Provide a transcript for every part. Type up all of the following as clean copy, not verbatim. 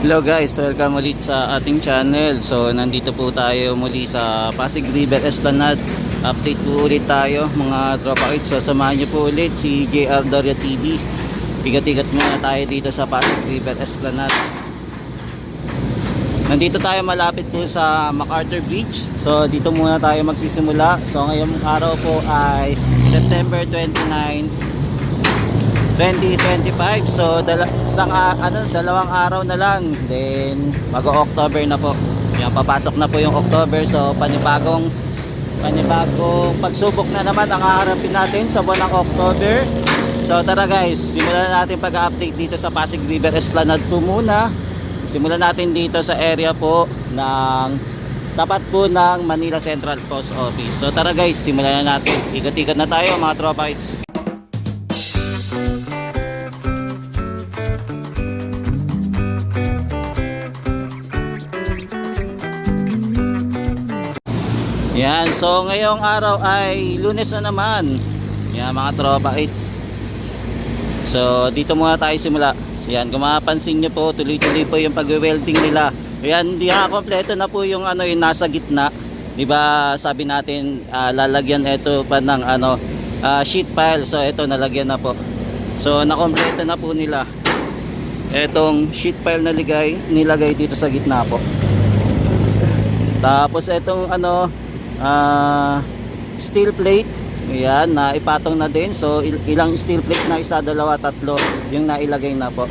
Hello guys, welcome ulit sa ating channel. So nandito po tayo muli sa Pasig River Esplanade. Update po ulit tayo mga tropa kids. So samahan nyo po ulit si JR Doria TV. Tigat-tigat muna tayo dito sa Pasig River Esplanade. Nandito tayo malapit po sa MacArthur Bridge. So dito muna tayo magsisimula. So ngayong araw po ay September 29 2025. So dalawang araw na lang, then mag-October na po. Yan, papasok na po yung October. So panibagong pagsubok na naman ang haharapin natin sa buwan ng October. So tara guys, simulan natin pag-update dito sa Pasig River Esplanade po muna. Simulan natin dito sa area po ng tapat po ng Manila Central Post Office. So tara guys, simulan na natin. Ikat-ikat na tayo mga tropa. Yan, so ngayong araw ay Lunes na naman. Yan mga tropa kids. So dito muna tayo simula. So, yan, kung mapapansin nyo po, tuloy-tuloy po yung pag-welding nila. Yan, hindi kompleto na po yung yung nasa gitna. 'Di ba? Sabi natin lalagyan ito pa ng sheet pile. So ito nalagyan na po. So nakompleto na po nila. Etong sheet pile na nilagay dito sa gitna po. Tapos etong steel plate, ayan, na ipatong na din. So ilang steel plate na, isa, dalawa, tatlo yung nailagay na po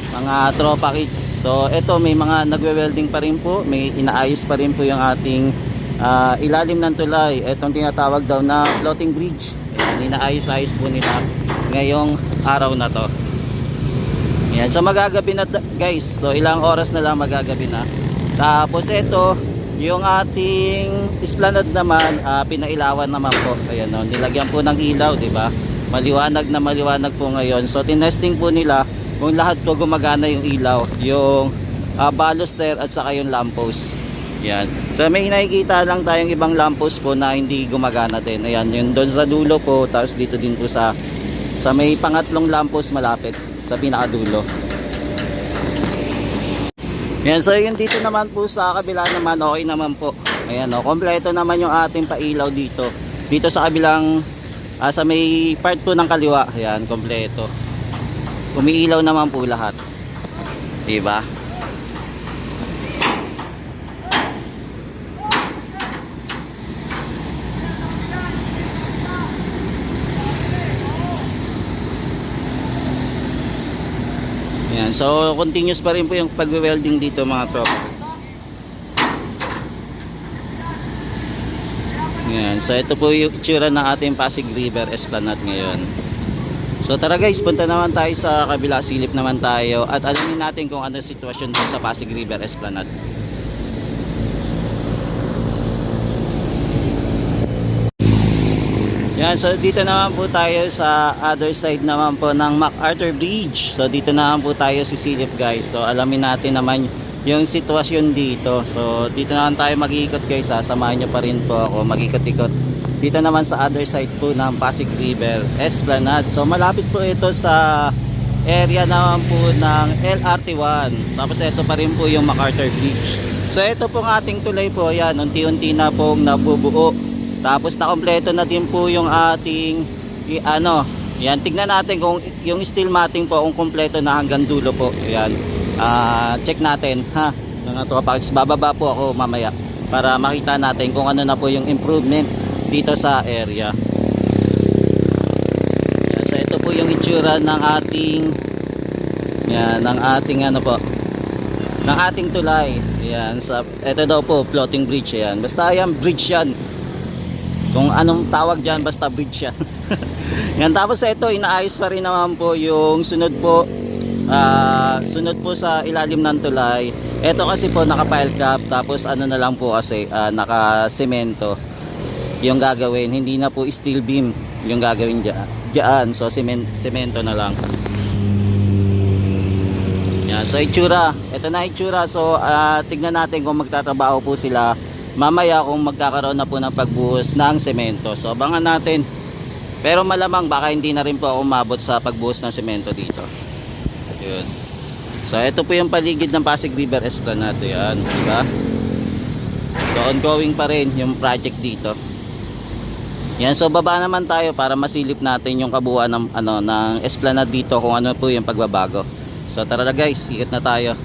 mga tropa kids. So ito may mga nagwe-welding pa rin po, may inaayos pa rin po yung ating ilalim ng tulay. Etong tinatawag daw na floating bridge, ayan, inaayos-ayos po nila ngayong araw na to. Ayan, so magagabi na guys. So ilang oras na lang magagabi na. Tapos ito yung ating esplanade naman, pinailawan naman po. Ayan, nilagyan po ng ilaw, di ba? Maliwanag na maliwanag po ngayon. So tinesting po nila kung lahat po gumagana yung ilaw, yung baluster at saka yung lamppost. Ayan. So may nakikita lang tayong ibang lamppost po na hindi gumagana din. Ayan, yun doon sa dulo po, tapos dito din po sa may pangatlong lamppost malapit sa pinakadulo. Yan, so yung dito naman po sa kabila naman, okay naman po. Ayan, kompleto naman yung ating pailaw dito. Dito sa kabilang sa may part po ng kaliwa, ayan, kompleto. Umiilaw naman po lahat. Diba? Yan, so continuous pa rin po yung pag-welding dito mga tropa. Yan, so ito po yung itsura ng ating Pasig River Esplanade ngayon. So tara guys, punta naman tayo sa kabila, silip naman tayo at alamin natin kung ano sitwasyon dito sa Pasig River Esplanade. Yan, so dito naman po tayo sa other side naman po ng MacArthur Bridge. So dito naman po tayo sisilip guys. So alamin natin naman yung sitwasyon dito. So dito naman tayo mag-iikot guys. Samahan nyo pa rin po ako mag-ikot-ikot. Dito naman sa other side po ng Pasig River Esplanade. So malapit po ito sa area naman po ng LRT1. Tapos ito pa rin po yung MacArthur Bridge. So ito pong ating tulay po. Yan, unti-unti na pong nabubuo. Tapos nakompleto na din po yung ating yan, tignan natin kung yung steel matting po kung kompleto na hanggang dulo po. Yan, check natin ha mga tropa. Bababa po ako mamaya para makita natin kung ano na po yung improvement dito sa area. Yan, so ito po yung itsura ng ating ng ating tulay. Yan, ito daw po floating bridge. Yan, basta yan, bridge yan. Kung anong tawag dyan, basta bridge yan. Yan, tapos ito, inaayos pa rin naman po yung sunod po sa ilalim ng tulay. Ito kasi po naka-pile cap, tapos na lang po kasi naka-semento yung gagawin. Hindi na po steel beam yung gagawin dyan. So semento na lang. Yan, so itsura. Ito na itsura. So tignan natin kung magtatrabaho po sila mamaya kung magkakaroon na po ng pagbuhos ng semento. So abangan natin. Pero malamang baka hindi na rin po ako umabot sa pagbuhos ng semento dito. Yun. So ito po yung paligid ng Pasig River Esplanade, yan, diba? So ongoing pa rin yung project dito. Yan, so baba naman tayo para masilip natin yung kabuuan ng ng Esplanade dito, kung ano po yung pagbabago. So tara na guys, ikot na tayo.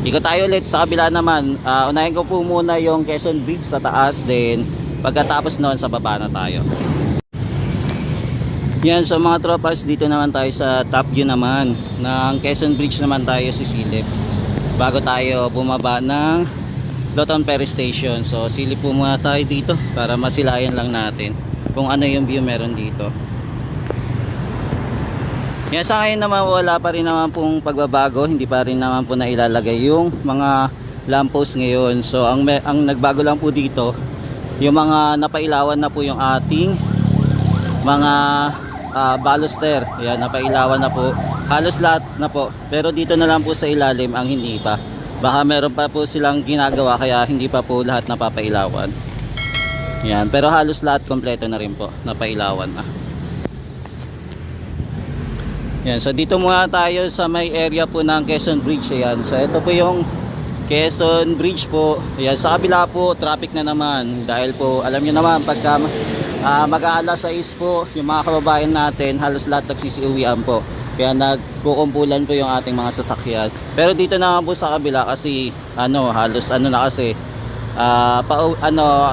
Ikot tayo ulit sa kabila naman. Unahin ko po muna yung Quezon Bridge sa taas, then pagkatapos noon sa baba na tayo. Yan, so mga tropas, dito naman tayo sa top view naman ng Quezon Bridge naman tayo sisilip bago tayo bumaba ng Loton Ferry Station. So silip po muna tayo dito para masilayan lang natin kung ano yung view meron dito. Yan, sa ngayon naman wala pa rin naman pong pagbabago, hindi pa rin naman po nailalagay yung mga lamppost ngayon. So ang nagbago lang po dito, yung mga napailawan na po yung ating mga baluster. Yan, napailawan na po halos lahat na po, pero dito na lang po sa ilalim ang hindi pa. Baka meron pa po silang ginagawa kaya hindi pa po lahat napapailawan. Yan, pero halos lahat kompleto na rin po, napailawan na. Yan, so dito muna tayo sa may area po ng Quezon Bridge. Ayan, so ito po yung Quezon Bridge po. Ayan, sa kabila po traffic na naman dahil po alam nyo naman pagka mag-aalas 6 po yung mga kababayan natin, halos lahat nagsisiuwian po, kaya nagkukumpulan po yung ating mga sasakyan. Pero dito naman po sa kabila kasi halos na kasi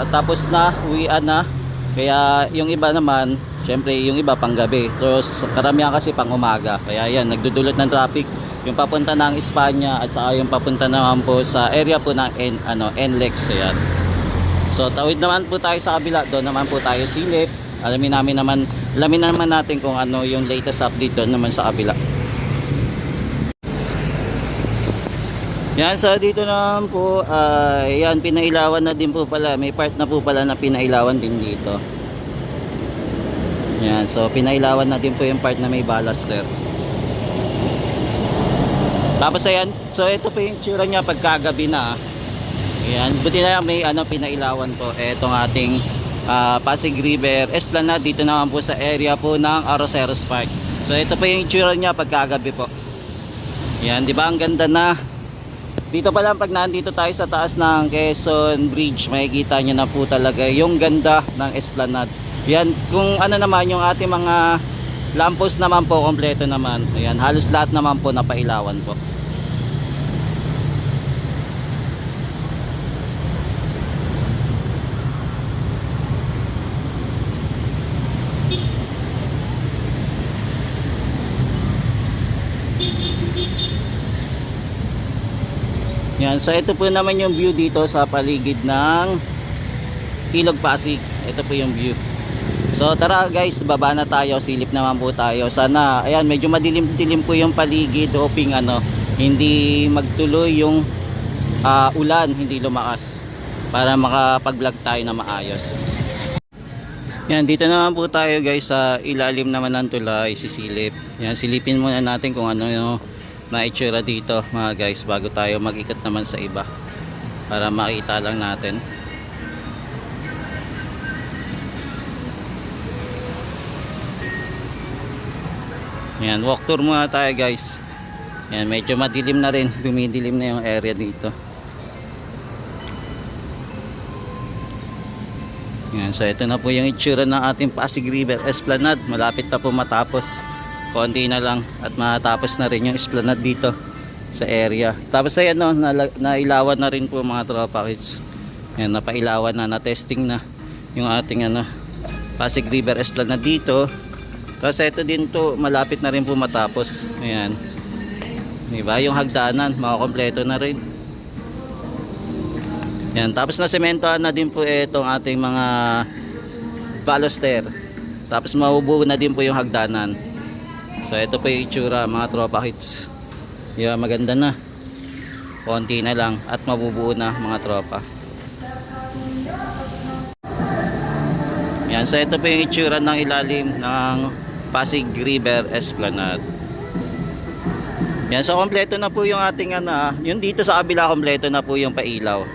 tapos na, uwian na, kaya yung iba naman syempre yung iba pang gabi, so karamihan kasi pang umaga, kaya yan nagdudulot ng traffic yung papunta ng Espanya at saka yung papunta naman po sa area po ng NLEX. Ayan. So tawid naman po tayo sa kabila, doon naman po tayo silip. Alamin naman natin kung ano yung latest update doon naman sa kabila. Yan, so dito naman po yan, pinailawan na din po pala, may part na po pala na pinailawan din dito. Yan, so pinailawan na din po yung part na may baluster. Tapos ayan, so ito po yung tsura niya pagkagabi na. Ayan, buti na lang may pinailawan po etong ating Pasig River Esplanade dito naman po sa area po ng Arroceros Park. So ito po yung itsura niya pagkagabi po. Ayan, di ba ang ganda na. Dito pa lang pag nandito tayo sa taas ng Quezon Bridge, makikita niyo na po talaga yung ganda ng Esplanade. Ayan, kung naman yung ating mga lamppost naman po kompleto naman. Ayan, halos lahat naman po napailawan po. Yan, so ito po naman yung view dito sa paligid ng Ilog Pasig. Ito po yung view. So tara guys, baba na tayo, silip naman po tayo. Sana, ayan, medyo madilim-dilim po yung paligid, hoping hindi magtuloy yung ulan, hindi lumakas, para makapag-vlog tayo na maayos. Yan, dito naman po tayo guys sa ilalim naman ng tulay, sisilip. Yan, silipin muna natin kung ano yung maitsura dito mga guys bago tayo mag-ikot naman sa iba para makita lang natin. Yan, walk tour muna tayo guys. Yan, medyo madilim na rin, dumidilim na yung area dito. Yan, so ito na po yung itsura ng ating Pasig River Esplanade. Malapit na po matapos, konti na lang at matapos na rin yung Esplanade dito sa area. Tapos ayan, nailawan na rin po mga tropa kids. Yan, napailawan na, na-testing na yung ating Pasig River Esplanade dito. Tapos ito din to, malapit na rin po matapos. Ayan, diba, yung hagdanan makakompleto na rin. Yan, tapos na sementohan na din po itong ating mga baluster. Tapos mabubuo na din po yung hagdanan. So ito po yung itsura mga tropa hits. Yan, maganda na, konti na lang at mabubuo na mga tropa. Yan, so ito po yung itsura ng ilalim ng Pasig River Esplanade. Yan, so kompleto na po yung ating yung dito sa kabila, kompleto na po yung pailaw.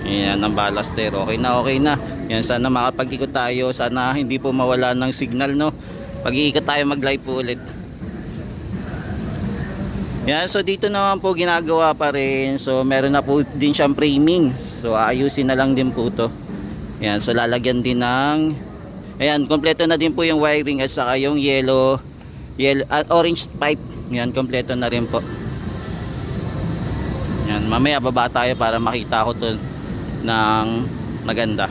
Yan, ng baluster, okay na. Yan, sana makapag-ikot tayo, sana hindi po mawala ng signal, no. Pag-iikot tayo, mag-live po ulit. Yan, so dito naman po ginagawa pa rin. So meron na po din siyang framing. So aayusin na lang din po to. Yan, so lalagyan din ng, ayan, kompleto na din po yung wiring at saka yung yellow at orange pipe. Yan, kompleto na rin po. Yan, mamaya baba tayo para makita ko to ng maganda.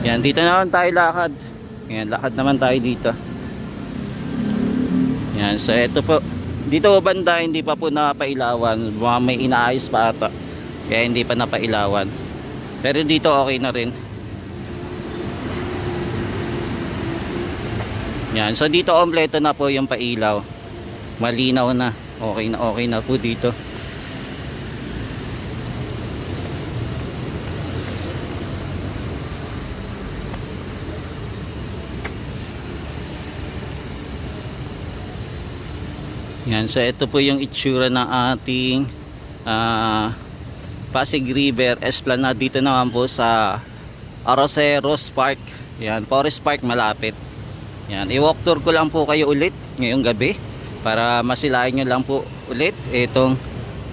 Yan, dito naman tayo lakad. Yan, lakad naman tayo dito. Yan, so eto po. Dito banda hindi pa po napailawan. May inaayos pa ata. Kaya hindi pa napailawan. Pero dito okay na rin. Yan, so dito kompleto na po yung pailaw. Malinaw na. Okay na po dito. Yan, so ito po yung itsura ng ating Pasig River Esplanade. Dito naman po sa Arroceros Park. Yan, Forest Park malapit. Yan, i-walk tour ko lang po kayo ulit ngayong gabi para masilayan nyo lang po ulit itong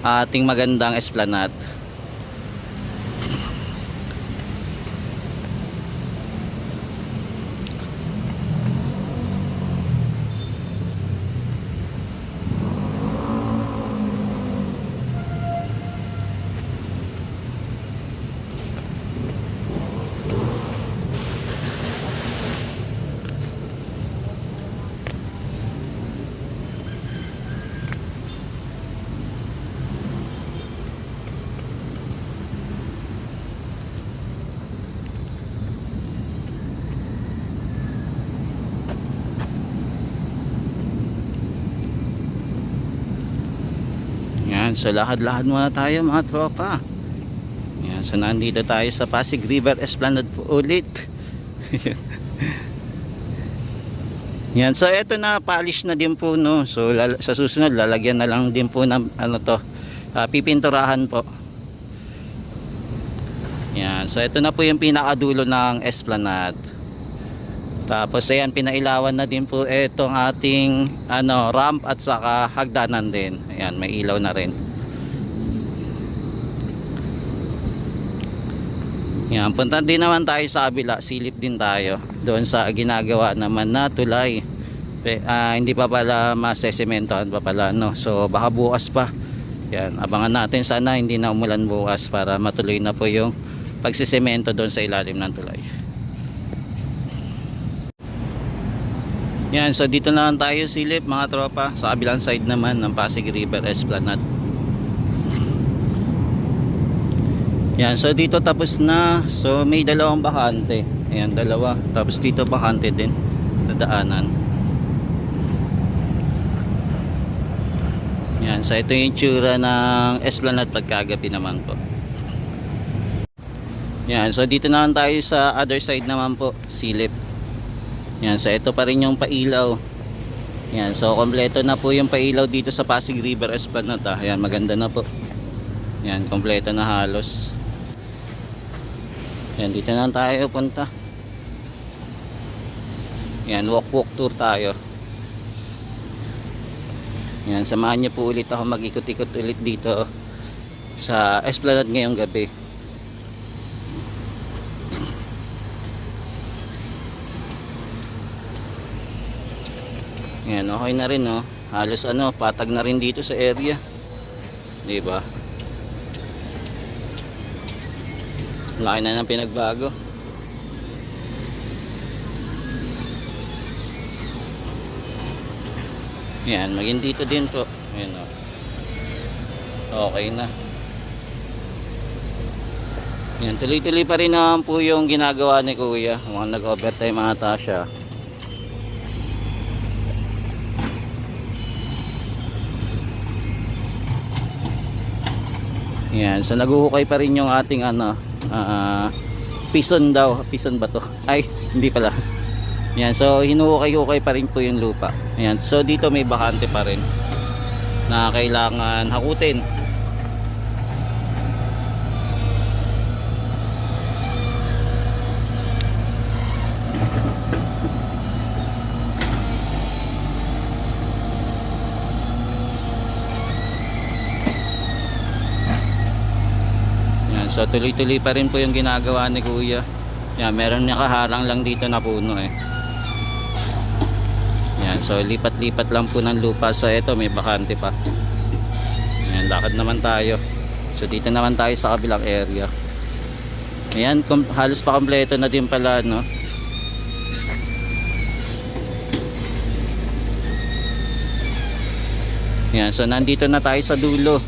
ating magandang esplanade. Yan, so lakad-lakad muna tayo mga tropa. Yan, so nandito tayo sa Pasig River Esplanade po ulit. Yan, so eto na, polish na din po, no. So sa susunod lalagyan na lang din po ng ano to, pipinturahan po. Yan, so eto na po yung pinakadulo ng Esplanade. Tapos ayan, pinailawan na din po etong ating ramp at saka hagdanan din. Ayan, may ilaw na rin. Yan, punta din naman tayo sa kabila, silip din tayo doon sa ginagawa naman na tulay. Hindi pa pala masesementohan pa pala, no. So baka bukas pa. Yan, abangan natin, sana hindi na umulan bukas para matuloy na po yung pagsisemento doon sa ilalim ng tulay. Yan, so dito na lang tayo silip mga tropa sa kabilang side naman ng Pasig River Esplanade. Yan, so dito tapos na. So may dalawang bakante. Ayan, dalawa. Tapos dito bakante din na daanan. Yan, so ito yung tsura ng Esplanade pagkagabi naman po. Yan, so dito na lang tayo sa other side naman po, silip. Yan, so ito pa rin yung pailaw. Yan, so kompleto na po yung pailaw dito sa Pasig River Esplanade. Yan, maganda na po. Yan, kompleto na halos. Yan, dito na tayo punta. Yan, walk tour tayo. Yan, samahan niyo po ulit ako mag-ikot-ikot ulit dito sa Esplanade ngayong gabi. Yan, okay na rin, no. Halos patag na rin dito sa area. 'Di ba? Laki na ng pinagbago. Yan, maging dito din po. Ayan, oh. Okay na. Yan, tuloy-tuloy pa rin naman po yung ginagawa ni Kuya. Mga nag-overtime mga tasya. Yan, so naguhukay pa rin yung ating pison daw. Pison ba to? Ay, hindi pala. Yan, so hinuhukay-hukay pa rin po yung lupa. Yan, so dito may bakante pa rin na kailangan hakutin. So tuloy-tuloy pa rin po yung ginagawa ni Kuya. Yan, meron nakaharang lang dito na puno eh. Yan, so lipat-lipat lang po ng lupa. So ito may bakante pa. Yan, lakad naman tayo. So dito naman tayo sa kabilang area. Ayan, halos pa kompleto na din pala, no? Yan, so nandito na tayo sa dulo.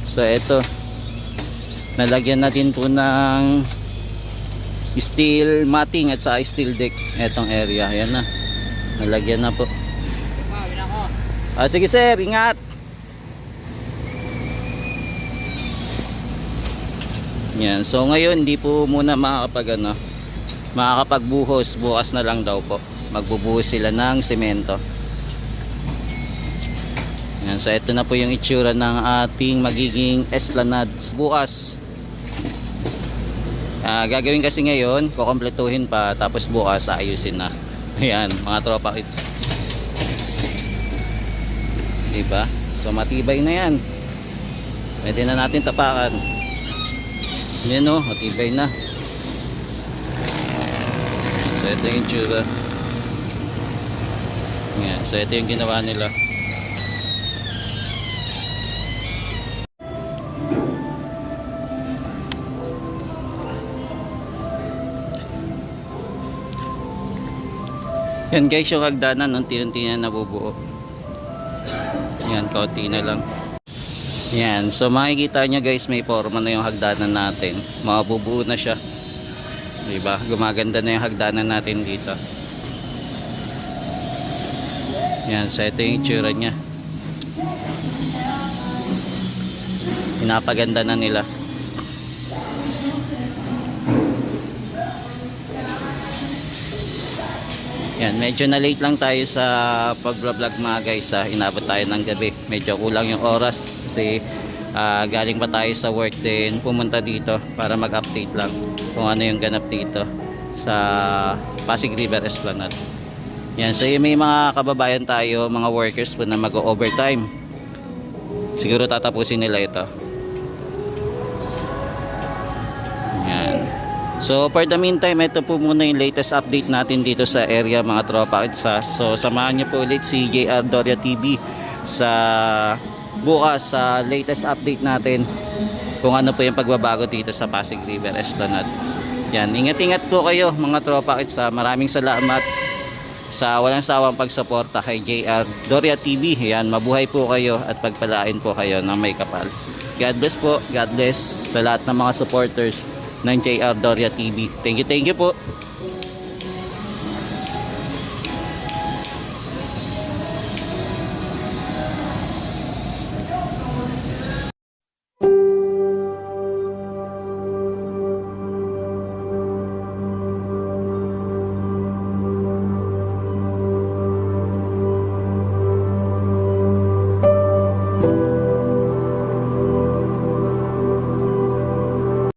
So ito, nalagyan na din po ng steel matting at sa steel deck etong area. Ayan na, nalagyan na po. Sige sir, ingat. Yan, so ngayon hindi po muna makakapagbuhos. Bukas na lang daw po magbubuhos sila ng semento. Yan, so ito na po yung itsura ng ating magiging esplanade bukas. Gagawin kasi ngayon, kukompletuhin pa, tapos bukas ayusin na. Ayan, mga tropa kids. Diba? So matibay na yan. Pwede na natin tapakan. Yan o, matibay na. So ito yung itsura. Ayan, so ito yung ginawa nila. Yan guys, yung hagdanan unti-unti na nabubuo. Yan, kaunti na lang. Yan, so makikita nyo guys, may forma na yung hagdanan natin. Mabubuo na siya. Diba? Gumaganda na yung hagdanan natin dito. Yan, so ito yung itsura nya. Pinapaganda na nila. Yan, medyo na late lang tayo sa pag-vlog mga guys. Inabot tayo ng gabi. Medyo kulang yung oras kasi galing pa tayo sa work din. Pumunta dito para mag-update lang kung ano yung ganap dito sa Pasig River Esplanade. Yan, so may mga kababayan tayo, mga workers po na mag-overtime. Siguro tatapusin nila ito. Yan. So for the meantime, ito po muna yung latest update natin dito sa area mga tropa kids. So samahan niyo po ulit si JR Doria TV sa bukas sa latest update natin kung ano po yung pagbabago dito sa Pasig River Esplanade. Yan, ingat-ingat po kayo mga tropa kids. Maraming salamat sa walang sawang pagsuporta kay JR Doria TV. Yan, mabuhay po kayo at pagpalain po kayo ng may kapal. God bless po. God bless sa lahat ng mga supporters ng JR Doria TV. Thank you po.